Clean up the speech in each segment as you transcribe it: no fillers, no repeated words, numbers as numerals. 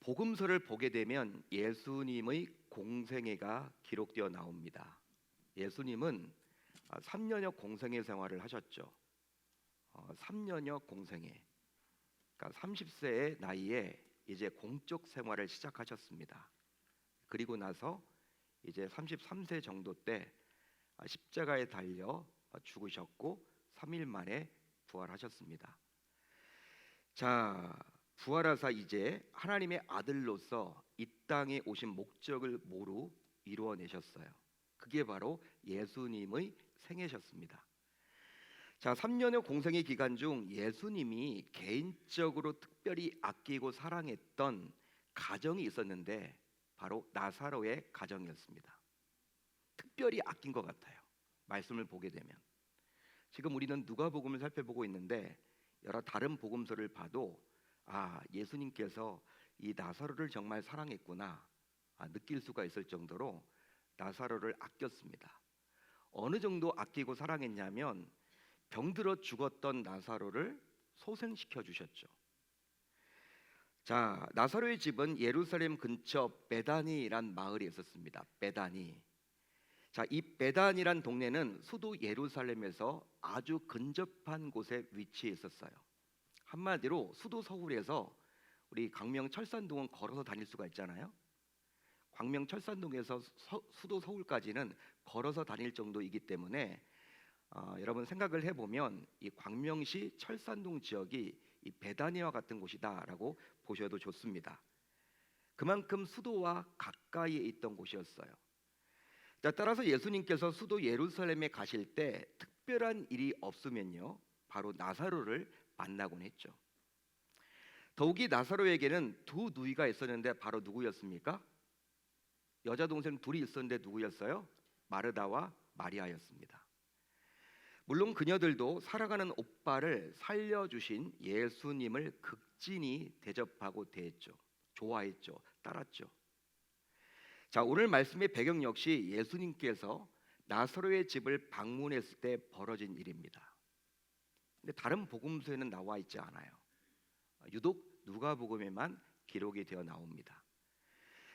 복음서를 보게 되면 예수님의 공생애가 기록되어 나옵니다. 예수님은 3년여 공생애 생활을 하셨죠. 3년여 공생애. 그러니까 30세의 나이에 이제 공적 생활을 시작하셨습니다. 그리고 나서 이제 33세 정도 때 십자가에 달려 죽으셨고 3일 만에 부활하셨습니다. 자, 부활하사 이제 하나님의 아들로서 이 땅에 오신 목적을 모두 이루어내셨어요. 그게 바로 예수님의 생애셨습니다. 자, 3년의 공생의 기간 중 예수님이 개인적으로 특별히 아끼고 사랑했던 가정이 있었는데 바로 나사로의 가정이었습니다. 특별히 아낀 것 같아요. 말씀을 보게 되면. 지금 우리는 누가복음을 살펴보고 있는데 여러 다른 복음서를 봐도 예수님께서 이 나사로를 정말 사랑했구나 느낄 수가 있을 정도로 나사로를 아꼈습니다. 어느 정도 아끼고 사랑했냐면 병들어 죽었던 나사로를 소생시켜 주셨죠. 자, 나사로의 집은 예루살렘 근처 베다니란 마을이 있었습니다. 베다니. 자, 이 베단이란 동네는 수도 예루살렘에서 아주 근접한 곳에 위치해 있었어요. 한마디로 수도 서울에서 우리 광명철산동은 걸어서 다닐 수가 있잖아요. 광명철산동에서 수도 서울까지는 걸어서 다닐 정도이기 때문에 여러분 생각을 해보면 이 광명시 철산동 지역이 이 베다니와 같은 곳이다라고 보셔도 좋습니다. 그만큼 수도와 가까이에 있던 곳이었어요. 자, 따라서 예수님께서 수도 예루살렘에 가실 때 특별한 일이 없으면요 바로 나사로를 만나곤 했죠. 더욱이 나사로에게는 두 누이가 있었는데 바로 누구였습니까? 여자 동생 둘이 있었는데 누구였어요? 마르다와 마리아였습니다. 물론 그녀들도 살아가는 오빠를 살려주신 예수님을 극진히 대접하고 대했죠. 좋아했죠. 따랐죠. 자, 오늘 말씀의 배경 역시 예수님께서 나사로의 집을 방문했을 때 벌어진 일입니다. 근데 다른 복음서에는 나와 있지 않아요. 유독 누가복음에만 기록이 되어 나옵니다.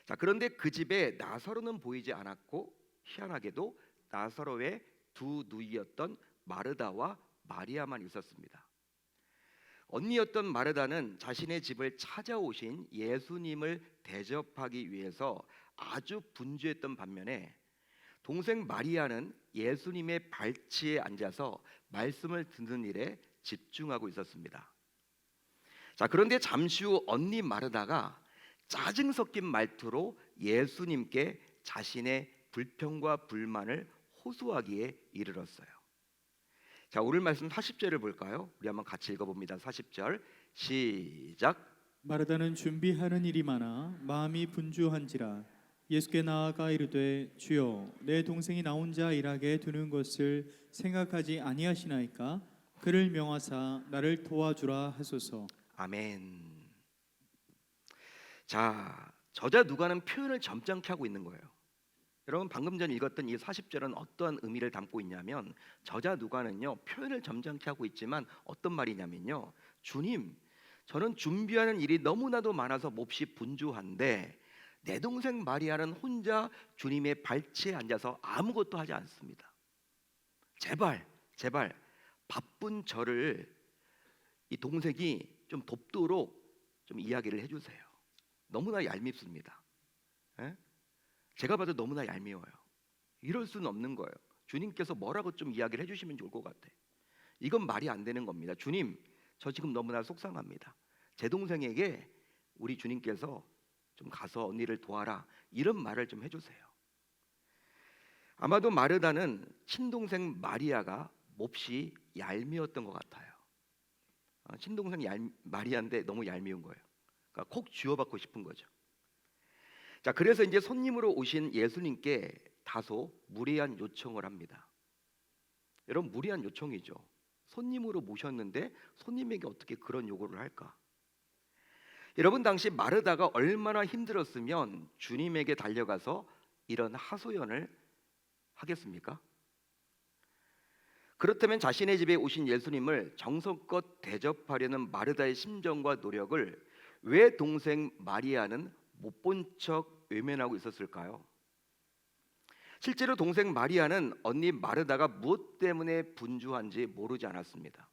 자, 그런데 그 집에 나사로는 보이지 않았고 희한하게도 나사로의 두 누이였던 마르다와 마리아만 있었습니다. 언니였던 마르다는 자신의 집을 찾아오신 예수님을 대접하기 위해서 아주 분주했던 반면에 동생 마리아는 예수님의 발치에 앉아서 말씀을 듣는 일에 집중하고 있었습니다. 자, 그런데 잠시 후 언니 마르다가 짜증 섞인 말투로 예수님께 자신의 불평과 불만을 호소하기에 이르렀어요. 자, 오늘 말씀 40절을 볼까요? 우리 한번 같이 읽어봅니다. 40절 시작. 마르다는 준비하는 일이 많아 마음이 분주한지라 예수께 나아가 이르되 주여 내 동생이 나 혼자 일하게 두는 것을 생각하지 아니하시나이까 그를 명하사 나를 도와주라 하소서. 아멘. 자, 저자 누가는 표현을 점잖게 하고 있는 거예요. 여러분 방금 전 읽었던 이 40절은 어떠한 의미를 담고 있냐면 저자 누가는요 표현을 점잖게 하고 있지만 어떤 말이냐면요, 주님, 저는 준비하는 일이 너무나도 많아서 몹시 분주한데 내 동생 마리아는 혼자 주님의 발치에 앉아서 아무것도 하지 않습니다. 제발 바쁜 저를 이 동생이 좀 돕도록 좀 이야기를 해주세요. 너무나 얄밉습니다. 에? 제가 봐도 너무나 얄미워요. 이럴 수는 없는 거예요. 주님께서 뭐라고 좀 이야기를 해주시면 좋을 것 같아. 이건 말이 안 되는 겁니다. 주님, 저 지금 너무나 속상합니다. 제 동생에게 우리 주님께서 좀 가서 언니를 도와라, 이런 말을 좀 해주세요. 아마도 마르다는 친동생 마리아가 몹시 얄미웠던 것 같아요. 친동생 마리아인데 너무 얄미운 거예요. 그러니까 콕 쥐어받고 싶은 거죠. 자, 그래서 이제 손님으로 오신 예수님께 다소 무리한 요청을 합니다. 여러분, 무리한 요청이죠. 손님으로 모셨는데 손님에게 어떻게 그런 요구를 할까? 여러분, 당시 마르다가 얼마나 힘들었으면 주님에게 달려가서 이런 하소연을 하겠습니까? 그렇다면 자신의 집에 오신 예수님을 정성껏 대접하려는 마르다의 심정과 노력을 왜 동생 마리아는 못 본 척 외면하고 있었을까요? 실제로 동생 마리아는 언니 마르다가 무엇 때문에 분주한지 모르지 않았습니다.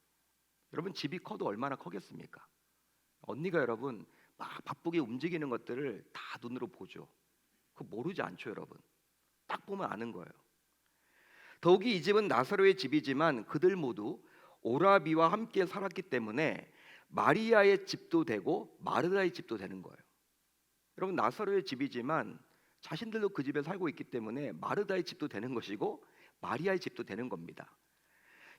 여러분, 집이 커도 얼마나 커겠습니까? 언니가 여러분 막 바쁘게 움직이는 것들을 다 눈으로 보죠. 그거 모르지 않죠, 여러분. 딱 보면 아는 거예요. 더욱이 이 집은 나사로의 집이지만 그들 모두 오라비와 함께 살았기 때문에 마리아의 집도 되고 마르다의 집도 되는 거예요. 여러분, 나사로의 집이지만 자신들도 그 집에 살고 있기 때문에 마르다의 집도 되는 것이고 마리아의 집도 되는 겁니다.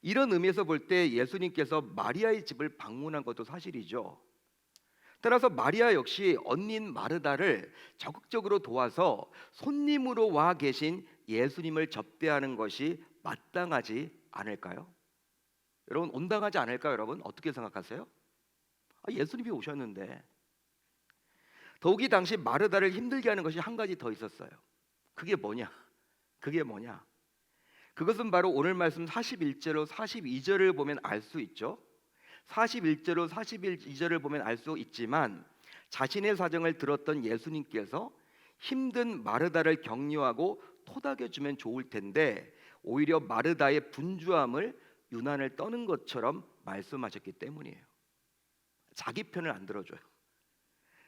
이런 의미에서 볼 때 예수님께서 마리아의 집을 방문한 것도 사실이죠. 따라서 마리아 역시 언니인 마르다를 적극적으로 도와서 손님으로 와 계신 예수님을 접대하는 것이 마땅하지 않을까요? 여러분, 온당하지 않을까요? 여러분, 어떻게 생각하세요? 예수님이 오셨는데. 더욱이 당시 마르다를 힘들게 하는 것이 한 가지 더 있었어요. 그게 뭐냐? 그게 뭐냐? 그것은 바로 오늘 말씀 41절로 42절을 보면 알 수 있죠. 41절로 42절을 보면 알 수 있지만 자신의 사정을 들었던 예수님께서 힘든 마르다를 격려하고 토닥여주면 좋을 텐데 오히려 마르다의 분주함을 유난을 떠는 것처럼 말씀하셨기 때문이에요. 자기 편을 안 들어줘요.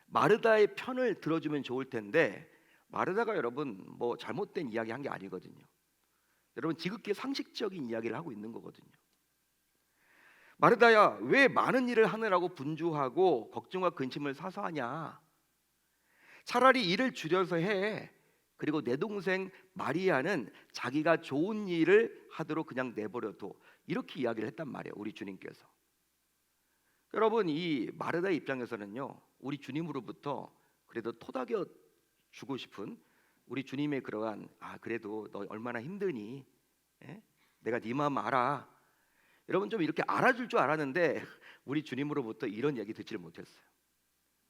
마르다의 편을 들어주면 좋을 텐데 마르다가 여러분 뭐 잘못된 이야기 한 게 아니거든요. 여러분, 지극히 상식적인 이야기를 하고 있는 거거든요. 마르다야, 왜 많은 일을 하느라고 분주하고 걱정과 근심을 사서 하냐? 차라리 일을 줄여서 해. 그리고 내 동생 마리아는 자기가 좋은 일을 하도록 그냥 내버려둬. 이렇게 이야기를 했단 말이에요, 우리 주님께서. 여러분, 이 마르다의 입장에서는요, 우리 주님으로부터 그래도 토닥여 주고 싶은 우리 주님의 그러한 그래도 너 얼마나 힘드니? 예? 내가 네 마음 알아. 여러분, 좀 이렇게 알아줄 줄 알았는데 우리 주님으로부터 이런 얘기 듣지를 못했어요.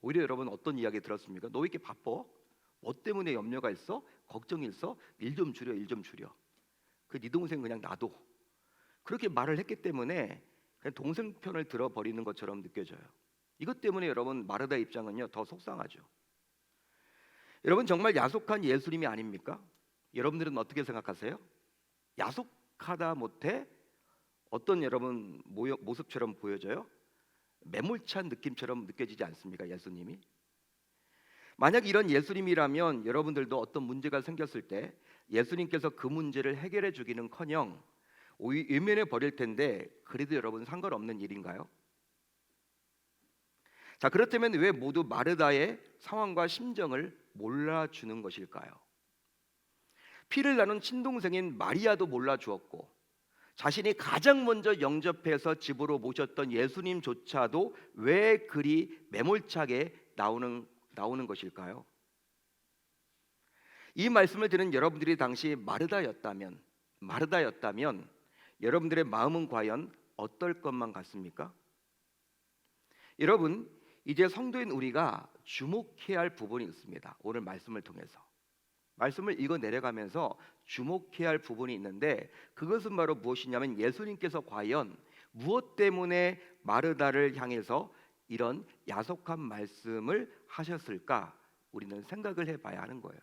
오히려 여러분 어떤 이야기 들었습니까? 너 왜 이렇게 바빠? 뭐 때문에 염려가 있어? 걱정이 있어? 일 좀 줄여, 일 좀 줄여. 그 네 동생 그냥 놔둬. 그렇게 말을 했기 때문에 그냥 동생 편을 들어버리는 것처럼 느껴져요. 이것 때문에 여러분 마르다 입장은요 더 속상하죠. 여러분, 정말 야속한 예수님이 아닙니까? 여러분들은 어떻게 생각하세요? 야속하다 못해 어떤 여러분 모습처럼 보여져요? 매몰찬 느낌처럼 느껴지지 않습니까? 예수님이. 만약 이런 예수님이라면 여러분들도 어떤 문제가 생겼을 때 예수님께서 그 문제를 해결해 주기는커녕 외면해 버릴 텐데 그래도 여러분 상관없는 일인가요? 자, 그렇다면 왜 모두 마르다의 상황과 심정을 몰라주는 것일까요? 피를 나눈 친동생인 마리아도 몰라주었고 자신이 가장 먼저 영접해서 집으로 모셨던 예수님조차도 왜 그리 매몰차게 나오는 것일까요? 이 말씀을 들은 여러분들이 당시 마르다였다면 여러분들의 마음은 과연 어떨 것만 같습니까? 여러분, 이제 성도인 우리가 주목해야 할 부분이 있습니다. 오늘 말씀을 통해서 말씀을 읽어 내려가면서 주목해야 할 부분이 있는데 그것은 바로 무엇이냐면 예수님께서 과연 무엇 때문에 마르다를 향해서 이런 야속한 말씀을 하셨을까? 우리는 생각을 해봐야 하는 거예요.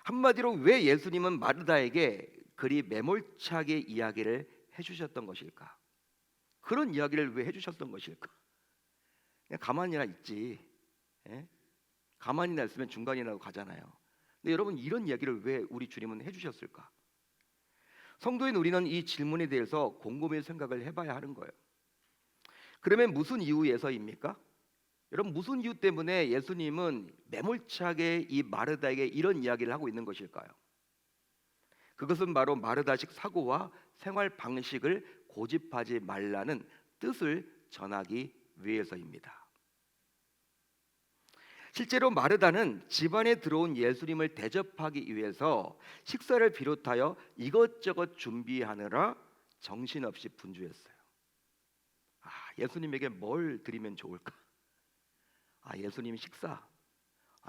한마디로 왜 예수님은 마르다에게 그리 매몰차게 이야기를 해주셨던 것일까? 그런 이야기를 왜 해주셨던 것일까? 그냥 가만히나 있지. 예? 가만히나 있으면 중간이라도 가잖아요. 근데 여러분, 이런 이야기를 왜 우리 주님은 해주셨을까? 성도인 우리는 이 질문에 대해서 곰곰이 생각을 해봐야 하는 거예요. 그러면 무슨 이유에서입니까? 여러분, 무슨 이유 때문에 예수님은 매몰차게 이 마르다에게 이런 이야기를 하고 있는 것일까요? 그것은 바로 마르다식 사고와 생활 방식을 고집하지 말라는 뜻을 전하기 위해서입니다. 실제로 마르다는 집안에 들어온 예수님을 대접하기 위해서 식사를 비롯하여 이것저것 준비하느라 정신없이 분주했어요. 예수님에게 뭘 드리면 좋을까? 예수님 식사.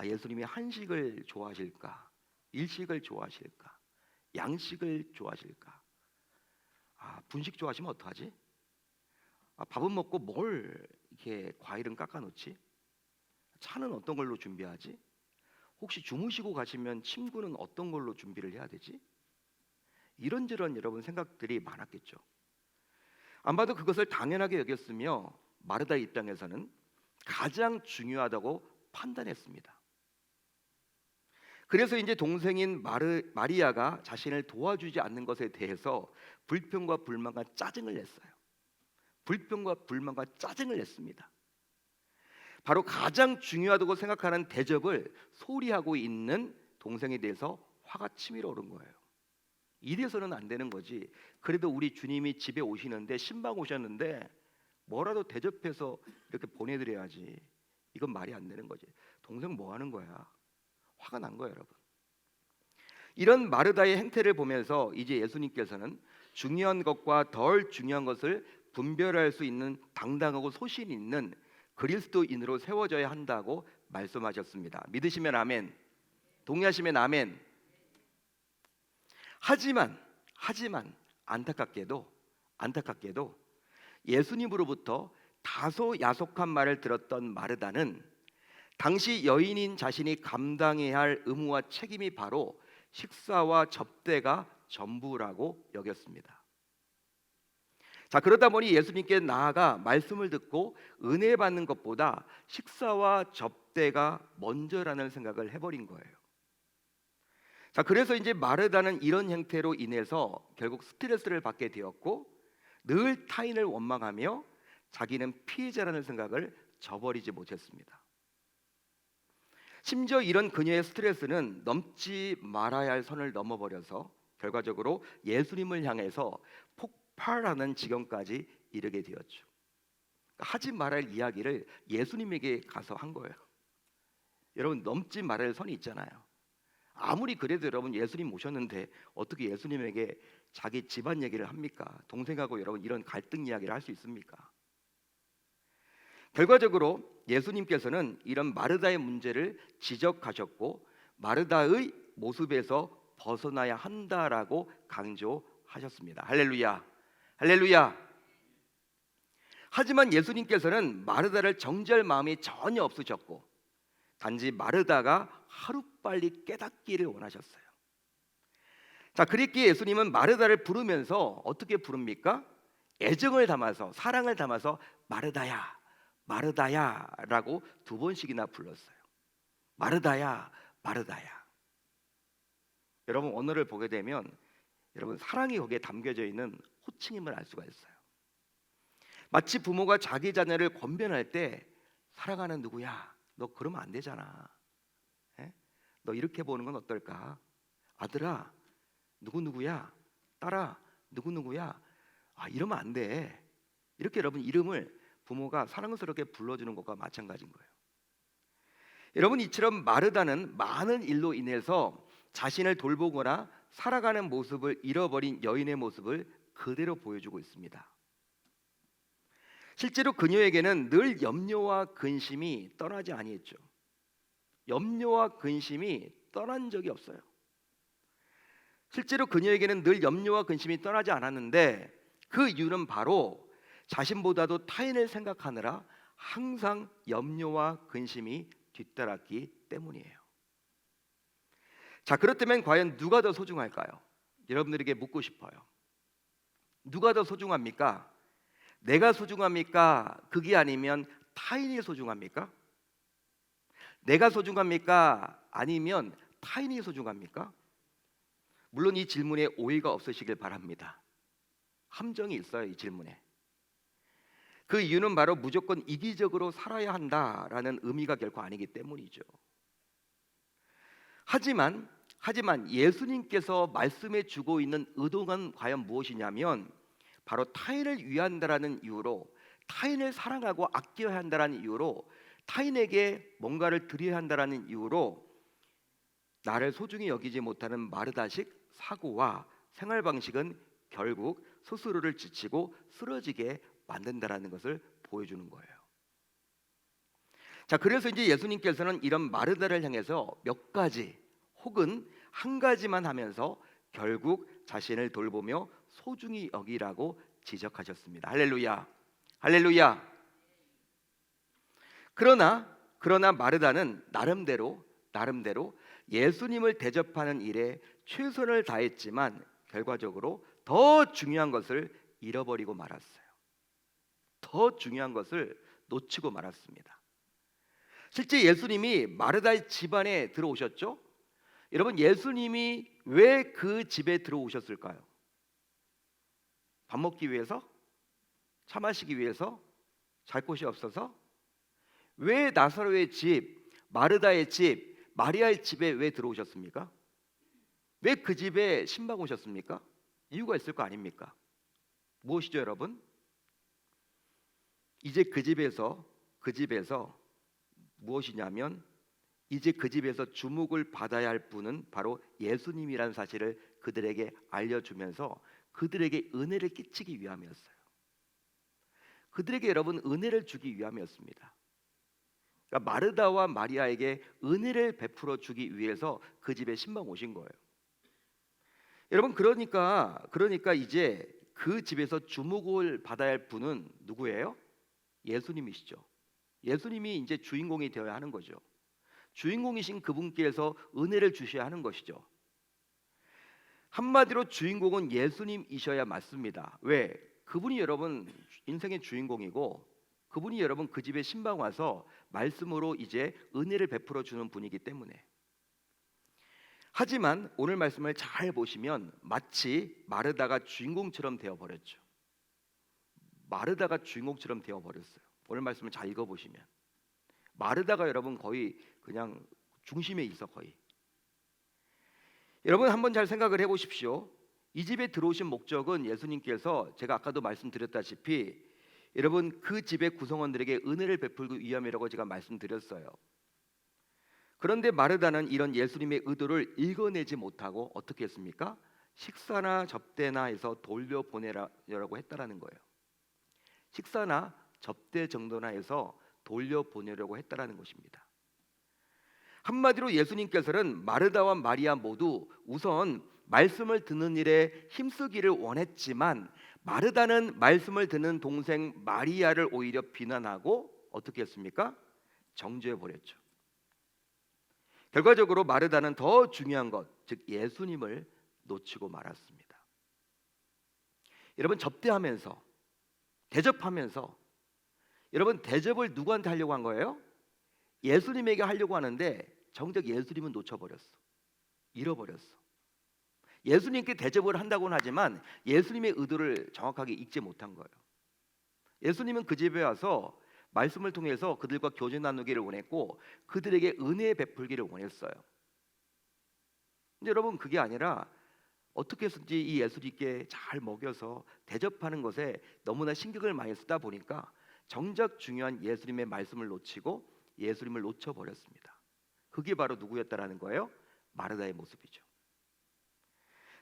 예수님이 한식을 좋아하실까? 일식을 좋아하실까? 양식을 좋아하실까? 분식 좋아하시면 어떡하지? 밥은 먹고 뭘 이렇게 과일은 깎아놓지? 차는 어떤 걸로 준비하지? 혹시 주무시고 가시면 침구는 어떤 걸로 준비를 해야 되지? 이런저런 여러분 생각들이 많았겠죠. 아마도 그것을 당연하게 여겼으며 마르다 입장에서는 가장 중요하다고 판단했습니다. 그래서 이제 동생인 마리아가 자신을 도와주지 않는 것에 대해서 불평과 불만과 짜증을 냈어요. 불평과 불만과 짜증을 냈습니다. 바로 가장 중요하다고 생각하는 대접을 소홀히 하고 있는 동생에 대해서 화가 치밀어 오른 거예요. 이래서는 안 되는 거지. 그래도 우리 주님이 집에 오시는데 신방 오셨는데 뭐라도 대접해서 이렇게 보내드려야지. 이건 말이 안 되는 거지. 동생 뭐 하는 거야? 화가 난 거예요, 여러분. 이런 마르다의 행태를 보면서 이제 예수님께서는 중요한 것과 덜 중요한 것을 분별할 수 있는 당당하고 소신 있는 그리스도인으로 세워져야 한다고 말씀하셨습니다. 믿으시면 아멘, 동의하시면 아멘. 하지만 안타깝게도 예수님으로부터 다소 야속한 말을 들었던 마르다는 당시 여인인 자신이 감당해야 할 의무와 책임이 바로 식사와 접대가 전부라고 여겼습니다. 자, 그러다 보니 예수님께 나아가 말씀을 듣고 은혜 받는 것보다 식사와 접대가 먼저라는 생각을 해버린 거예요. 자, 그래서 이제 마르다는 이런 행태로 인해서 결국 스트레스를 받게 되었고 늘 타인을 원망하며 자기는 피해자라는 생각을 저버리지 못했습니다. 심지어 이런 그녀의 스트레스는 넘지 말아야 할 선을 넘어버려서 결과적으로 예수님을 향해서 폭발하는 지경까지 이르게 되었죠. 하지 말아야 할 이야기를 예수님에게 가서 한 거예요. 여러분, 넘지 말아야 할 선이 있잖아요. 아무리 그래도 여러분 예수님 오셨는데 어떻게 예수님에게 자기 집안 얘기를 합니까? 동생하고 여러분 이런 갈등 이야기를 할 수 있습니까? 결과적으로 예수님께서는 이런 마르다의 문제를 지적하셨고 마르다의 모습에서 벗어나야 한다라고 강조하셨습니다. 할렐루야, 할렐루야. 하지만 예수님께서는 마르다를 정죄할 마음이 전혀 없으셨고 단지 마르다가 하루빨리 깨닫기를 원하셨어요. 자, 그랬기에 예수님은 마르다를 부르면서 어떻게 부릅니까? 애정을 담아서, 사랑을 담아서 마르다야, 마르다야 라고 2번씩이나 불렀어요. 마르다야, 마르다야. 여러분, 언어를 보게 되면 여러분 사랑이 거기에 담겨져 있는 호칭임을 알 수가 있어요. 마치 부모가 자기 자녀를 권변할 때 사랑하는 누구야, 너 그러면 안 되잖아. 에? 너 이렇게 보는 건 어떨까? 아들아, 누구누구야. 딸아, 누구누구야. 아, 이러면 안 돼. 이렇게 여러분 이름을 부모가 사랑스럽게 불러주는 것과 마찬가지인 거예요. 여러분, 이처럼 마르다는 많은 일로 인해서 자신을 돌보거나 살아가는 모습을 잃어버린 여인의 모습을 그대로 보여주고 있습니다. 실제로 그녀에게는 늘 염려와 근심이 떠나지 아니했죠. 염려와 근심이 떠난 적이 없어요. 실제로 그녀에게는 늘 염려와 근심이 떠나지 않았는데 그 이유는 바로 자신보다도 타인을 생각하느라 항상 염려와 근심이 뒤따랐기 때문이에요. 자, 그렇다면 과연 누가 더 소중할까요? 여러분들에게 묻고 싶어요. 누가 더 소중합니까? 내가 소중합니까? 그게 아니면 타인이 소중합니까? 내가 소중합니까? 아니면 타인이 소중합니까? 물론 이 질문에 오해가 없으시길 바랍니다. 함정이 있어요, 이 질문에. 그 이유는 바로 무조건 이기적으로 살아야 한다라는 의미가 결코 아니기 때문이죠. 하지만 예수님께서 말씀해 주고 있는 의도는 과연 무엇이냐면 바로 타인을 위한다라는 이유로, 타인을 사랑하고 아껴야 한다라는 이유로, 타인에게 뭔가를 드려야 한다라는 이유로 나를 소중히 여기지 못하는 마르다식 사고와 생활 방식은 결국 스스로를 지치고 쓰러지게 만든다라는 것을 보여주는 거예요. 자, 그래서 이제 예수님께서는 이런 마르다를 향해서 몇 가지 혹은 한 가지만 하면서 결국 자신을 돌보며 소중히 여기라고 지적하셨습니다. 할렐루야, 할렐루야. 그러나 마르다는 나름대로 예수님을 대접하는 일에 최선을 다했지만 결과적으로 더 중요한 것을 잃어버리고 말았어요. 더 중요한 것을 놓치고 말았습니다. 실제 예수님이 마르다의 집안에 들어오셨죠? 여러분, 예수님이 왜 그 집에 들어오셨을까요? 밥 먹기 위해서? 차 마시기 위해서? 잘 곳이 없어서? 왜 나사로의 집, 마르다의 집, 마리아의 집에 왜 들어오셨습니까? 왜 그 집에 신방 오셨습니까? 이유가 있을 거 아닙니까? 무엇이죠, 여러분? 이제 그 집에서 무엇이냐면 이제 그 집에서 주목을 받아야 할 분은 바로 예수님이라는 사실을 그들에게 알려주면서 그들에게 은혜를 끼치기 위함이었어요. 그들에게 여러분 은혜를 주기 위함이었습니다. 그러니까 마르다와 마리아에게 은혜를 베풀어 주기 위해서 그 집에 신방 오신 거예요. 여러분, 그러니까 이제 그 집에서 주목을 받아야 할 분은 누구예요? 예수님이시죠. 예수님이 이제 주인공이 되어야 하는 거죠. 주인공이신 그분께서 은혜를 주셔야 하는 것이죠. 한마디로 주인공은 예수님이셔야 맞습니다. 왜? 그분이 여러분 인생의 주인공이고 그분이 여러분 그 집에 신방 와서 말씀으로 이제 은혜를 베풀어 주는 분이기 때문에. 하지만 오늘 말씀을 잘 보시면 마치 마르다가 주인공처럼 되어 버렸죠. 마르다가 주인공처럼 되어 버렸어요. 오늘 말씀을 잘 읽어 보시면 마르다가 여러분 거의 그냥 중심에 있어 거의. 여러분 한번 잘 생각을 해 보십시오. 이 집에 들어오신 목적은 예수님께서 제가 아까도 말씀드렸다시피 여러분 그 집의 구성원들에게 은혜를 베풀기 위함이라고 제가 말씀드렸어요. 그런데 마르다는 이런 예수님의 의도를 읽어내지 못하고 어떻게 했습니까? 식사나 접대나 해서 돌려보내라고 했다라는 거예요. 식사나 접대 정도나 해서 돌려보내려고 했다라는 것입니다. 한마디로 예수님께서는 마르다와 마리아 모두 우선 말씀을 듣는 일에 힘쓰기를 원했지만 마르다는 말씀을 듣는 동생 마리아를 오히려 비난하고 어떻게 했습니까? 정죄해 버렸죠. 결과적으로 마르다는 더 중요한 것, 즉 예수님을 놓치고 말았습니다. 여러분 접대하면서 대접하면서 여러분 대접을 누구한테 하려고 한 거예요? 예수님에게 하려고 하는데 정작 예수님은 놓쳐버렸어. 잃어버렸어. 예수님께 대접을 한다고는 하지만 예수님의 의도를 정확하게 읽지 못한 거예요. 예수님은 그 집에 와서 말씀을 통해서 그들과 교제 나누기를 원했고 그들에게 은혜 베풀기를 원했어요. 근데 여러분 그게 아니라 어떻게 해서든지 이 예수님께 잘 먹여서 대접하는 것에 너무나 신경을 많이 쓰다 보니까 정작 중요한 예수님의 말씀을 놓치고 예수님을 놓쳐버렸습니다. 그게 바로 누구였다라는 거예요? 마르다의 모습이죠.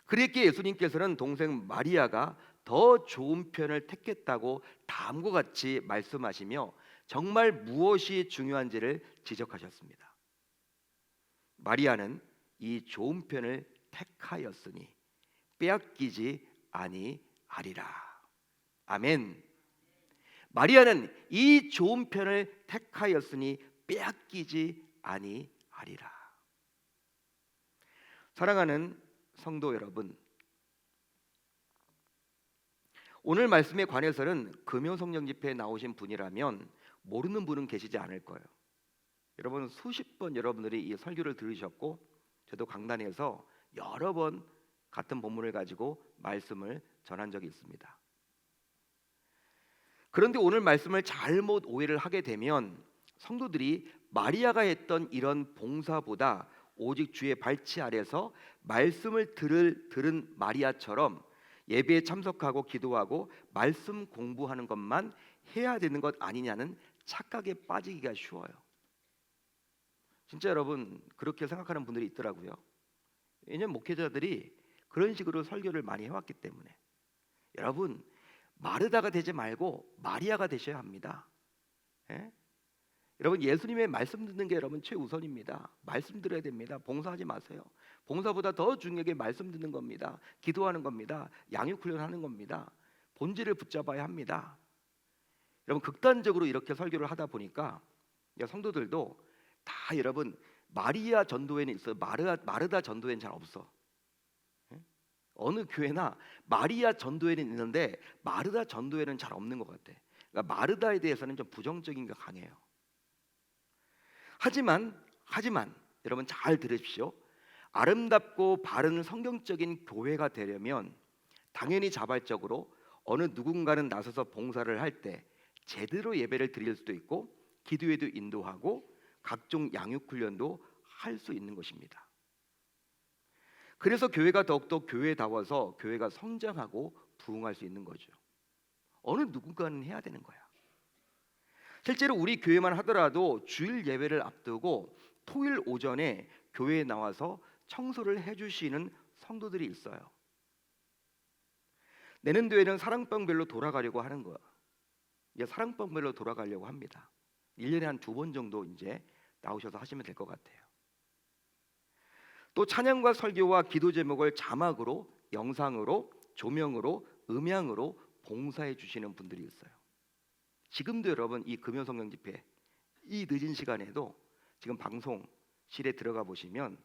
그랬기에 예수님께서는 동생 마리아가 더 좋은 편을 택했다고 다음과 같이 말씀하시며 정말 무엇이 중요한지를 지적하셨습니다. 마리아는 이 좋은 편을 택하였으니 빼앗기지 아니하리라. 아멘. 마리아는 이 좋은 편을 택하였으니 빼앗기지 아니하리라. 사랑하는 성도 여러분, 오늘 말씀에 관해서는 금요성령 집회에 나오신 분이라면 모르는 분은 계시지 않을 거예요. 여러분 수십 번 여러분들이 이 설교를 들으셨고 저도 강단에서 여러 번 같은 본문을 가지고 말씀을 전한 적이 있습니다. 그런데 오늘 말씀을 잘못 오해를 하게 되면 성도들이 마리아가 했던 이런 봉사보다 오직 주의 발치 아래서 말씀을 들은 마리아처럼 예배에 참석하고 기도하고 말씀 공부하는 것만 해야 되는 것 아니냐는 착각에 빠지기가 쉬워요. 진짜 여러분 그렇게 생각하는 분들이 있더라고요. 왜냐하면 목회자들이 그런 식으로 설교를 많이 해왔기 때문에. 여러분 마르다가 되지 말고 마리아가 되셔야 합니다. 예? 여러분 예수님의 말씀 듣는 게 여러분 최우선입니다. 말씀 들어야 됩니다. 봉사하지 마세요. 봉사보다 더 중요한 게 말씀 듣는 겁니다. 기도하는 겁니다. 양육 훈련하는 겁니다. 본질을 붙잡아야 합니다. 여러분 극단적으로 이렇게 설교를 하다 보니까 성도들도 다 여러분 마리아 전도회는 있어요. 마르다 전도회는 잘 없어. 예? 어느 교회나 마리아 전도회는 있는데 마르다 전도회는 잘 없는 것 같아. 그러니까 마르다에 대해서는 좀 부정적인 게 강해요. 하지만 여러분 잘 들으십시오. 아름답고 바른 성경적인 교회가 되려면 당연히 자발적으로 어느 누군가는 나서서 봉사를 할 때 제대로 예배를 드릴 수도 있고 기도에도 인도하고 각종 양육 훈련도 할 수 있는 것입니다. 그래서 교회가 더욱더 교회다워서 교회가 성장하고 부흥할 수 있는 거죠. 어느 누군가는 해야 되는 거야. 실제로 우리 교회만 하더라도 주일 예배를 앞두고 토요일 오전에 교회에 나와서 청소를 해주시는 성도들이 있어요. 내년도에는 사랑방별로 돌아가려고 하는 거야. 이제 사랑방별로 돌아가려고 합니다. 1년에 한 2번 정도 이제 나오셔서 하시면 될 것 같아요. 또 찬양과 설교와 기도 제목을 자막으로, 영상으로, 조명으로, 음향으로 봉사해 주시는 분들이 있어요. 지금도 여러분 이 금요성령 집회 이 늦은 시간에도 지금 방송실에 들어가 보시면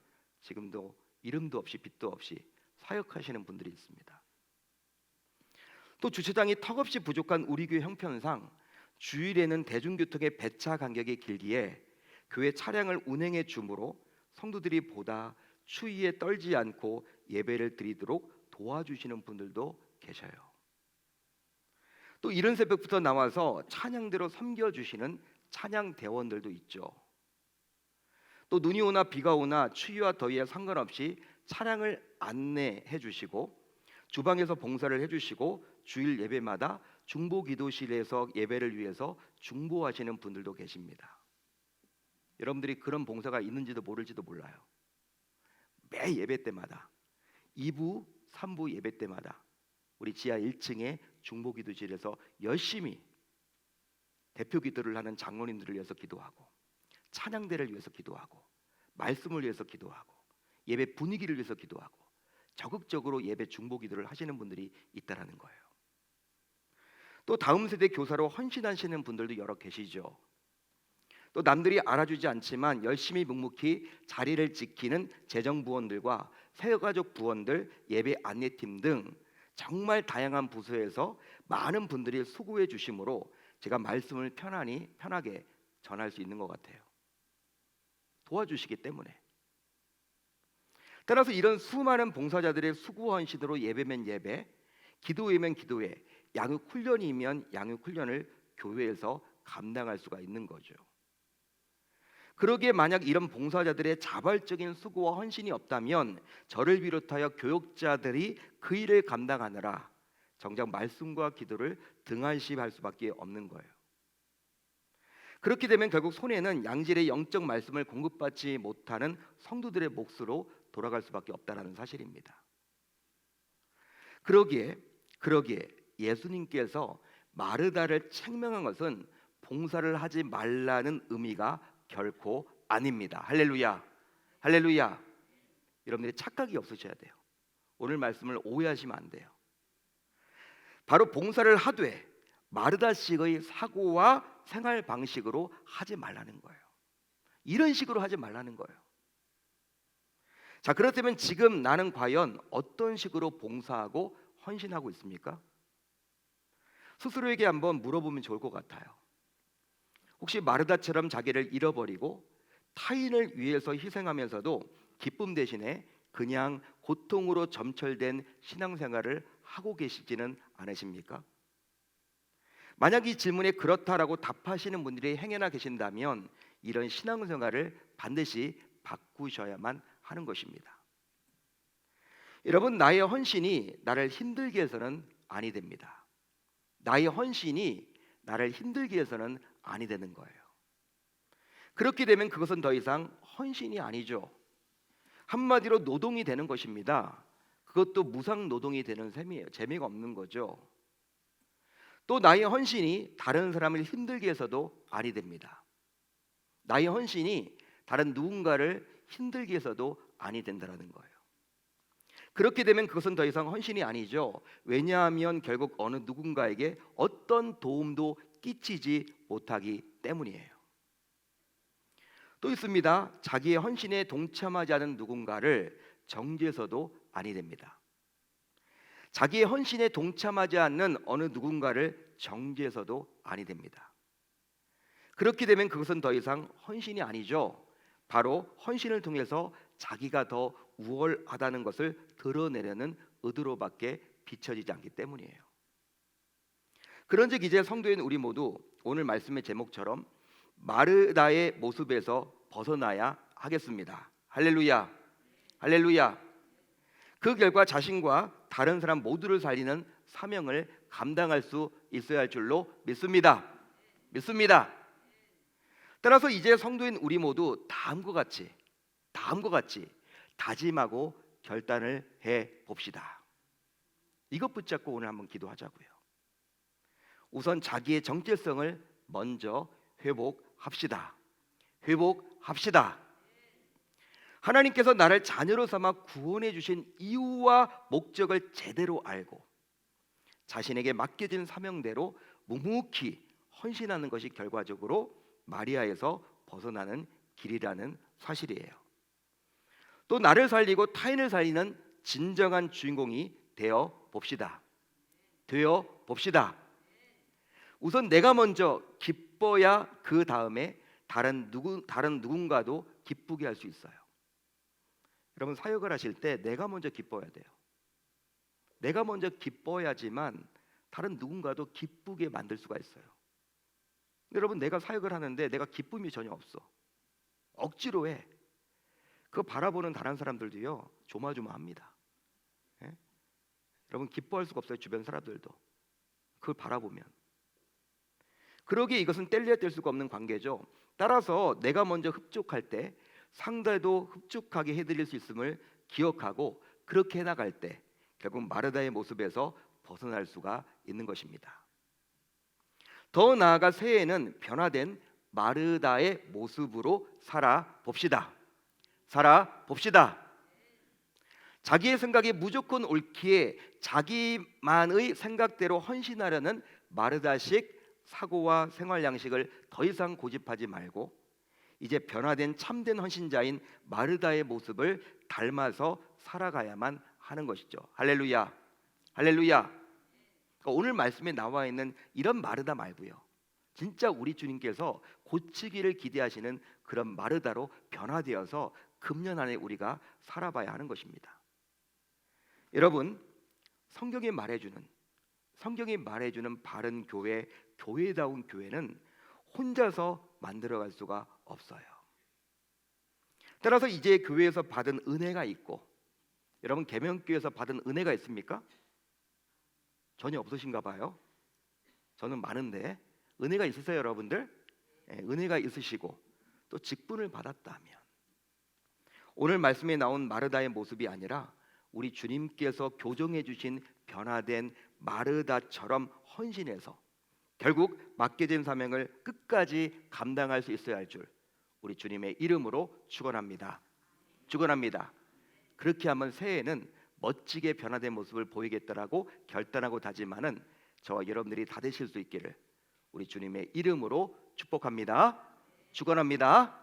지금도 이름도 없이 빛도 없이 사역하시는 분들이 있습니다. 또 주차장이 턱없이 부족한 우리 교회 형편상 주일에는 대중교통의 배차 간격이 길기에 교회 차량을 운행해 주므로 성도들이 보다 추위에 떨지 않고 예배를 드리도록 도와주시는 분들도 계셔요. 또 이른 새벽부터 나와서 찬양대로 섬겨주시는 찬양 대원들도 있죠. 또 눈이 오나 비가 오나 추위와 더위에 상관없이 차량을 안내해 주시고 주방에서 봉사를 해주시고 주일 예배마다 중보기도실에서 예배를 위해서 중보하시는 분들도 계십니다. 여러분들이 그런 봉사가 있는지도 모를지도 몰라요. 매 예배 때마다 2부, 3부 예배 때마다 우리 지하 1층의 중보기도실에서 열심히 대표 기도를 하는 장로님들을 위해서 기도하고 찬양대를 위해서 기도하고 말씀을 위해서 기도하고 예배 분위기를 위해서 기도하고 적극적으로 예배 중보기도를 하시는 분들이 있다라는 거예요. 또 다음 세대 교사로 헌신하시는 분들도 여러 계시죠. 또 남들이 알아주지 않지만 열심히 묵묵히 자리를 지키는 재정부원들과 새가족 부원들, 예배 안내팀 등 정말 다양한 부서에서 많은 분들이 수고해 주심으로 제가 말씀을 편하게 전할 수 있는 것 같아요. 도와주시기 때문에. 따라서 이런 수많은 봉사자들의 수고 헌신으로 예배면 예배, 기도회면 기도회, 양육 훈련이면 양육 훈련을 교회에서 감당할 수가 있는 거죠. 그러기에 만약 이런 봉사자들의 자발적인 수고와 헌신이 없다면 저를 비롯하여 교육자들이 그 일을 감당하느라 정작 말씀과 기도를 등한시할 수밖에 없는 거예요. 그렇게 되면 결국 손해는 양질의 영적 말씀을 공급받지 못하는 성도들의 몫으로 돌아갈 수밖에 없다는 사실입니다. 그러기에 예수님께서 마르다를 책명한 것은 봉사를 하지 말라는 의미가 결코 아닙니다. 할렐루야. 할렐루야. 여러분들이 착각이 없으셔야 돼요. 오늘 말씀을 오해하시면 안 돼요. 바로 봉사를 하되 마르다식의 사고와 생활 방식으로 하지 말라는 거예요. 이런 식으로 하지 말라는 거예요. 자, 그렇다면 지금 나는 과연 어떤 식으로 봉사하고 헌신하고 있습니까? 스스로에게 한번 물어보면 좋을 것 같아요. 혹시 마르다처럼 자기를 잃어버리고 타인을 위해서 희생하면서도 기쁨 대신에 그냥 고통으로 점철된 신앙생활을 하고 계시지는 않으십니까? 만약 이 질문에 그렇다라고 답하시는 분들이 행여나 계신다면 이런 신앙생활을 반드시 바꾸셔야만 하는 것입니다. 여러분, 나의 헌신이 나를 힘들게 해서는 아니 됩니다. 나의 헌신이 나를 힘들게 해서는 아니 되는 거예요. 그렇게 되면 그것은 더 이상 헌신이 아니죠. 한마디로 노동이 되는 것입니다. 그것도 무상 노동이 되는 셈이에요. 재미가 없는 거죠. 또 나의 헌신이 다른 사람을 힘들게 해서도 아니 됩니다. 나의 헌신이 다른 누군가를 힘들게 해서도 아니 된다는 거예요. 그렇게 되면 그것은 더 이상 헌신이 아니죠. 왜냐하면 결국 어느 누군가에게 어떤 도움도 끼치지 못하기 때문이에요. 또 있습니다. 자기의 헌신에 동참하지 않은 누군가를 정죄해서도 아니 됩니다. 자기의 헌신에 동참하지 않는 어느 누군가를 정죄해서도 아니 됩니다. 그렇게 되면 그것은 더 이상 헌신이 아니죠. 바로 헌신을 통해서 자기가 더 우월하다는 것을 드러내려는 의도로밖에 비춰지지 않기 때문이에요. 그런즉 이제 성도인 우리 모두 오늘 말씀의 제목처럼 마르다의 모습에서 벗어나야 하겠습니다. 할렐루야, 할렐루야. 그 결과 자신과 다른 사람 모두를 살리는 사명을 감당할 수 있어야 할 줄로 믿습니다. 따라서 이제 성도인 우리 모두 다음과 같이 다짐하고 결단을 해 봅시다. 이것 붙잡고 오늘 한번 기도하자고요. 우선 자기의 정체성을 먼저 회복합시다. 하나님께서 나를 자녀로 삼아 구원해 주신 이유와 목적을 제대로 알고 자신에게 맡겨진 사명대로 묵묵히 헌신하는 것이 결과적으로 마리아에서 벗어나는 길이라는 사실이에요. 또 나를 살리고 타인을 살리는 진정한 주인공이 되어 봅시다. 우선 내가 먼저 기뻐야 그 다음에 다른 누군가도 기쁘게 할 수 있어요. 여러분, 사역을 하실 때 내가 먼저 기뻐야 돼요. 내가 먼저 기뻐야지만 다른 누군가도 기쁘게 만들 수가 있어요. 여러분, 내가 사역을 하는데 내가 기쁨이 전혀 없어. 억지로 해. 그거 바라보는 다른 사람들도요 조마조마합니다. 예? 여러분, 기뻐할 수가 없어요. 주변 사람들도 그걸 바라보면. 그러기에 이것은 뗄래야 뗄 수가 없는 관계죠. 따라서 내가 먼저 흡족할 때 상대도 흡족하게 해드릴 수 있음을 기억하고 그렇게 해나갈 때 결국 마르다의 모습에서 벗어날 수가 있는 것입니다. 더 나아가 새해에는 변화된 마르다의 모습으로 살아봅시다. 자기의 생각이 무조건 옳기에 자기만의 생각대로 헌신하려는 마르다식 사고와 생활 양식을 더 이상 고집하지 말고 이제 변화된 참된 헌신자인 마르다의 모습을 닮아서 살아가야만 하는 것이죠. 할렐루야. 그러니까 오늘 말씀에 나와 있는 이런 마르다 말고요, 진짜 우리 주님께서 고치기를 기대하시는 그런 마르다로 변화되어서 금년 안에 우리가 살아봐야 하는 것입니다. 여러분, 성경이 말해주는 바른 교회, 교회다운 교회는 혼자서 만들어갈 수가 없어요. 따라서 이제 교회에서 받은 은혜가 있고, 여러분 계명교회에서 받은 은혜가 있습니까? 전혀 없으신가 봐요. 저는 많은데 은혜가 있으세요, 여러분들? 은혜가 있으시고 또 직분을 받았다면 오늘 말씀에 나온 마르다의 모습이 아니라 우리 주님께서 교정해 주신 변화된 마르다처럼 헌신해서 결국 맡겨진 사명을 끝까지 감당할 수 있어야 할 줄 우리 주님의 이름으로 축원합니다. 그렇게 하면 새해에는 멋지게 변화된 모습을 보이겠다라고 결단하고 다짐하는 저와 여러분들이 다 되실 수 있기를 우리 주님의 이름으로 축복합니다. 축원합니다.